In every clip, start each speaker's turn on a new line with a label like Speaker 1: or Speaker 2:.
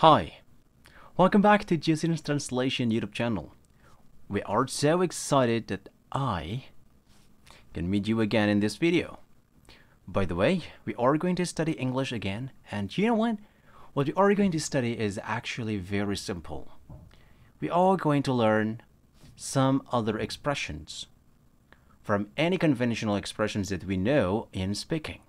Speaker 1: Hi, welcome back to Jason's Translation YouTube channel. We are so excited that I can meet you again in this video. By the way, we are going to study English again, and you know what? What we are going to study is actually very simple. We are going to learn some other expressions from any conventional expressions that we know in speaking.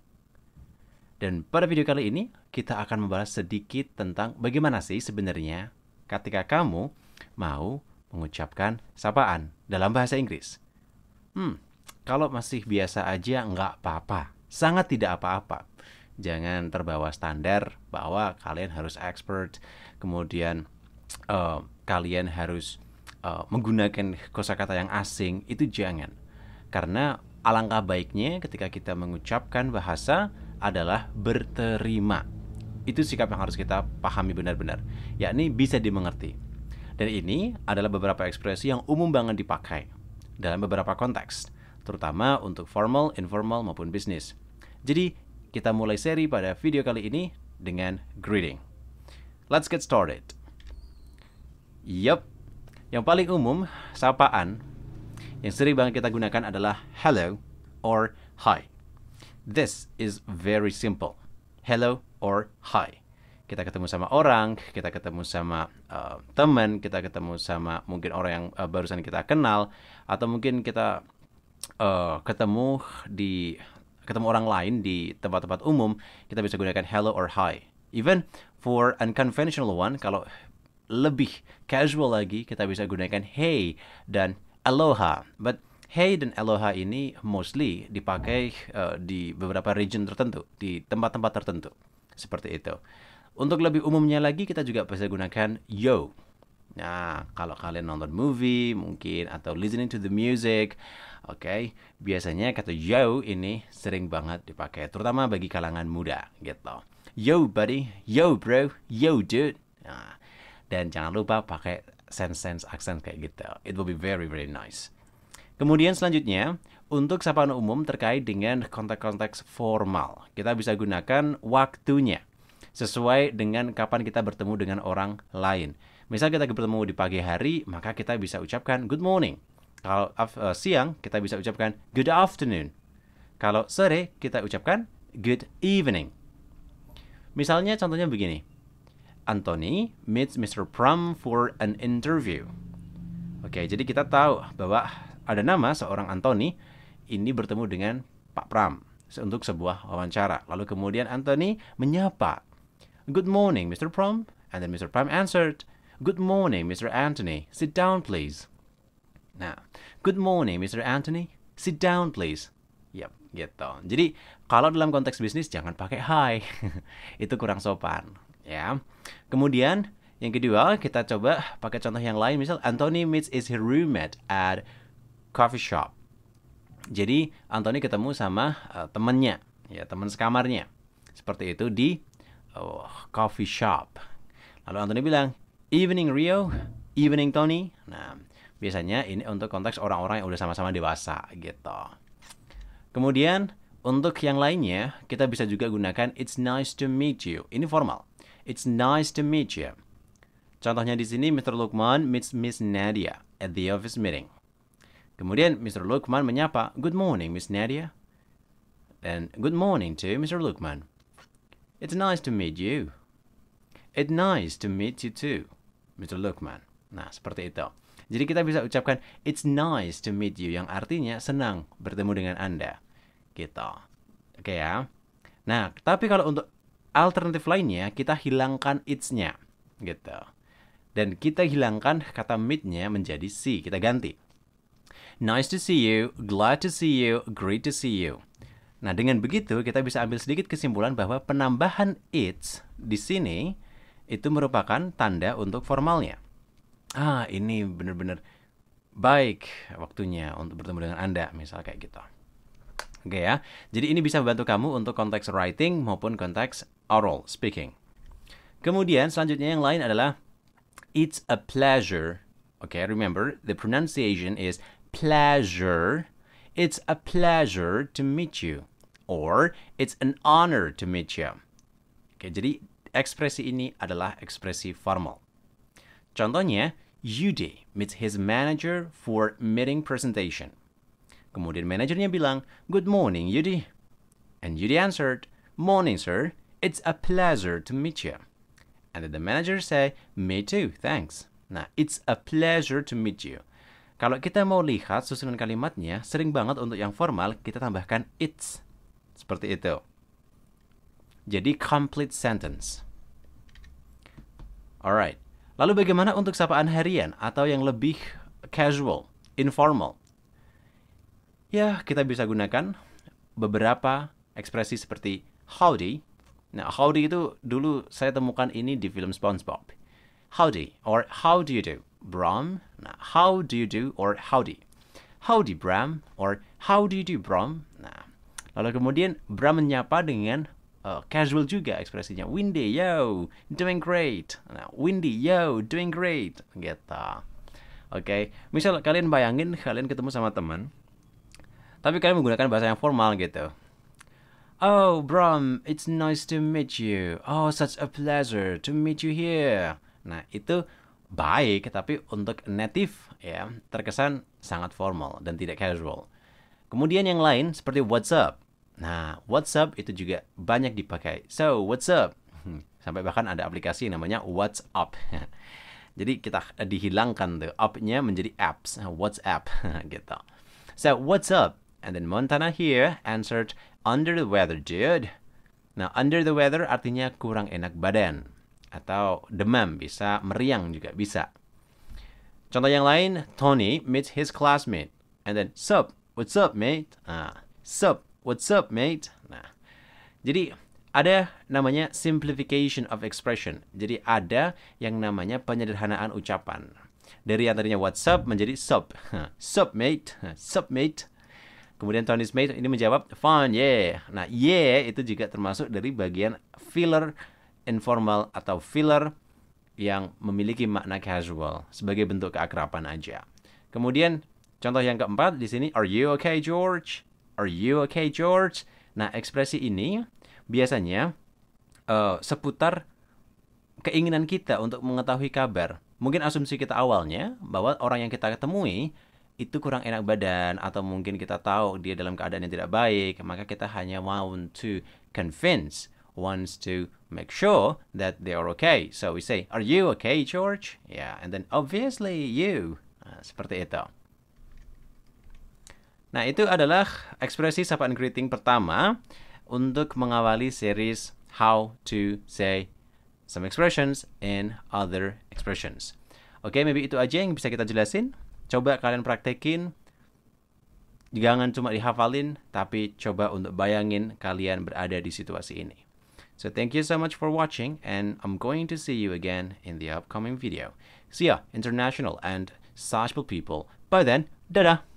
Speaker 1: Dan pada video kali ini, kita akan membahas sedikit tentang bagaimana sih sebenarnya ketika kamu mau mengucapkan sapaan dalam bahasa Inggris. Kalau masih biasa aja nggak apa-apa, sangat tidak apa-apa. Jangan terbawa standar bahwa kalian harus expert, kemudian kalian harus menggunakan kosakata yang asing, itu jangan. Karena alangkah baiknya ketika kita mengucapkan bahasa adalah berterima. Itu sikap yang harus kita pahami benar-benar, yakni bisa dimengerti. Dan ini adalah beberapa ekspresi yang umum banget dipakai dalam beberapa konteks, terutama untuk formal, informal, maupun bisnis. Jadi, kita mulai seri pada video kali ini dengan greeting. Let's get started. Yup, yang paling umum, sapaan, yang sering banget kita gunakan adalah hello or hi. This is very simple. Hello or hi. Kita ketemu sama orang, kita ketemu sama teman, kita ketemu sama mungkin orang yang barusan kita kenal, atau mungkin kita ketemu orang lain di tempat-tempat umum, kita bisa gunakan hello or hi. Even for unconventional one, kalau lebih casual lagi, kita bisa gunakan hey dan aloha. But hey dan aloha ini mostly dipakai di beberapa region tertentu, di tempat-tempat tertentu. Seperti itu. Untuk lebih umumnya lagi, kita juga bisa gunakan yo. Nah, kalau kalian nonton movie mungkin, atau listening to the music, biasanya kata yo ini sering banget dipakai, terutama bagi kalangan muda, gitu. Yo buddy, yo bro, yo dude. Nah, dan jangan lupa pakai sense accent kayak gitu. It will be very, very nice. Kemudian selanjutnya, untuk sapaan umum terkait dengan konteks-konteks formal, kita bisa gunakan waktunya sesuai dengan kapan kita bertemu dengan orang lain. Misal kita bertemu di pagi hari, maka kita bisa ucapkan good morning. Kalau siang, kita bisa ucapkan good afternoon. Kalau sore, kita ucapkan good evening. Misalnya contohnya begini. Anthony meets Mr. Pram for an interview. Oke, jadi kita tahu bahwa ada nama seorang Anthony ini bertemu dengan Pak Pram untuk sebuah wawancara. Lalu kemudian Anthony menyapa, "Good morning, Mr. Pram." And then Mr. Pram answered, "Good morning, Mr. Anthony. Sit down, please." Nah, "Good morning, Mr. Anthony. Sit down, please." Yap, gitu. Jadi, kalau dalam konteks bisnis jangan pakai hi. Itu kurang sopan, ya. Kemudian, yang kedua, kita coba pakai contoh yang lain. Misal, Anthony meets his roommate at coffee shop. Jadi Anthony ketemu sama temannya, ya teman sekamarnya, seperti itu di coffee shop. Lalu Anthony bilang, "Evening Rio, evening Tony." Nah, biasanya ini untuk konteks orang-orang yang udah sama-sama dewasa, gitu. Kemudian untuk yang lainnya kita bisa juga gunakan "It's nice to meet you." Ini formal. "It's nice to meet you." Contohnya di sini, Mr. Lukman meets Miss Nadia at the office meeting. Kemudian Mr. Lukman menyapa, "Good morning, Miss Nadia." And good morning to Mr. Lukman. "It's nice to meet you." "It's nice to meet you too, Mr. Lukman." Nah, seperti itu. Jadi kita bisa ucapkan "It's nice to meet you" yang artinya senang bertemu dengan Anda. Gitu. Oke ya. Nah, tapi kalau untuk alternatif lainnya, kita hilangkan it's-nya. Gitu. Dan kita hilangkan kata meet-nya menjadi see. Kita ganti. "Nice to see you, glad to see you, great to see you." Nah, dengan begitu kita bisa ambil sedikit kesimpulan bahwa penambahan it's di sini itu merupakan tanda untuk formalnya. Ini benar-benar baik waktunya untuk bertemu dengan Anda, misal kayak gitu. Oke ya. Jadi ini bisa membantu kamu untuk konteks writing maupun konteks oral speaking. Kemudian selanjutnya yang lain adalah "It's a pleasure." Remember the pronunciation is pleasure. "It's a pleasure to meet you." Or "It's an honor to meet you." Jadi ekspresi ini adalah ekspresi formal. Contohnya, Yudi meets his manager for meeting presentation. Kemudian manajernya bilang, "Good morning, Yudi." And Yudi answered, "Morning, sir. It's a pleasure to meet you." And then the manager say, "Me too, thanks." Nah, it's a pleasure to meet you. Kalau kita mau lihat susunan kalimatnya, sering banget untuk yang formal kita tambahkan it's. Seperti itu. Jadi complete sentence. Alright. Lalu bagaimana untuk sapaan harian atau yang lebih casual, informal? Ya, kita bisa gunakan beberapa ekspresi seperti howdy. Nah, howdy itu dulu saya temukan ini di film SpongeBob. Howdy, or how do you do, Brom? Nah, how do you do, or howdy. Howdy, Bram, or how do you do, Brom? Nah, lalu kemudian Bram menyapa dengan casual juga ekspresinya. Windy, yo, doing great. Nah, Windy, yo, doing great. Gitu. Oke, misal kalian bayangin kalian ketemu sama teman, tapi kalian menggunakan bahasa yang formal gitu. "Oh, Bram, it's nice to meet you. Oh, such a pleasure to meet you here." Nah, itu baik, tapi untuk native ya, terkesan sangat formal dan tidak casual. Kemudian yang lain seperti what's up. Nah, what's up itu juga banyak dipakai. So, what's up? Sampai bahkan ada aplikasi yang namanya WhatsApp. Jadi kita dihilangkan tuh up-nya menjadi apps, WhatsApp gitu. So, what's up? And then Montana here answered, "Under the weather, dude." Nah, under the weather artinya kurang enak badan. Atau demam, bisa meriang juga bisa. Contoh yang lain, Tony meets his classmate. And then, "Sup, what's up, mate?" Sup, what's up, mate? Nah, jadi ada namanya simplification of expression. Jadi ada yang namanya penyederhanaan ucapan. Dari yang tadinya what's up menjadi sup. Sup, mate? Sup, mate? Kemudian Tony's mate ini menjawab, "Fun, yeah." Nah, yeah itu juga termasuk dari bagian filler informal atau filler yang memiliki makna casual sebagai bentuk keakraban aja. Kemudian contoh yang keempat di sini, "Are you okay, George?" Are you okay, George? Nah, ekspresi ini biasanya seputar keinginan kita untuk mengetahui kabar. Mungkin asumsi kita awalnya bahwa orang yang kita ketemui itu kurang enak badan, atau mungkin kita tahu dia dalam keadaan yang tidak baik, maka kita hanya want to convince, wants to make sure that they are okay. So we say, "Are you okay, George?" Yeah, and then obviously you. Nah, seperti itu. Nah, itu adalah ekspresi sapaan greeting pertama untuk mengawali series How to Say Some Expressions and Other Expressions. Oke, maybe itu aja yang bisa kita jelasin. Coba kalian praktekin. Jangan cuma dihafalin, tapi coba untuk bayangin kalian berada di situasi ini. So thank you so much for watching, and I'm going to see you again in the upcoming video. See ya, international and sociable people. Bye then. Dadah!